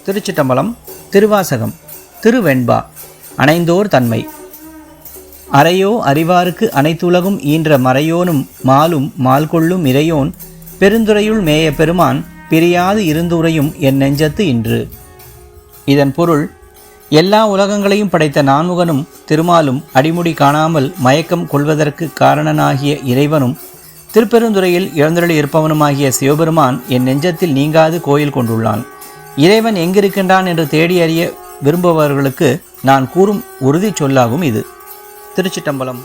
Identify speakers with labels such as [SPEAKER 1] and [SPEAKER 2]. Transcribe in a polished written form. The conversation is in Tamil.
[SPEAKER 1] திருச்சிட்டம்பலம். திருவாசகம். திருவெண்பா. அணைந்தோர் தன்மை. அறையோ அறிவாருக்கு அனைத்துலகும் ஈன்ற மறையோனும் மாலும் மால்கொள்ளும் இறையோன் பெருந்துறையுள் மேய பெருமான் பிரியாது இருந்துரையும் என் நெஞ்சத்து இன்று. இதன் பொருள், எல்லா உலகங்களையும் படைத்த நான்முகனும் திருமாலும் அடிமுடி காணாமல் மயக்கம் கொள்வதற்கு காரணனாகிய இறைவனும் திருப்பெருந்துறையில் எழுந்தருளி இருப்பவனுமாகிய சிவபெருமான் என் நெஞ்சத்தில் நீங்காது கோயில் கொண்டுள்ளான். இறைவன் எங்கிருக்கின்றான் என்று தேடி அறிய விரும்புபவர்களுக்கு நான் கூறும் உறுதி சொல்லாகும் இது. திருச்சிட்டம்பலம்.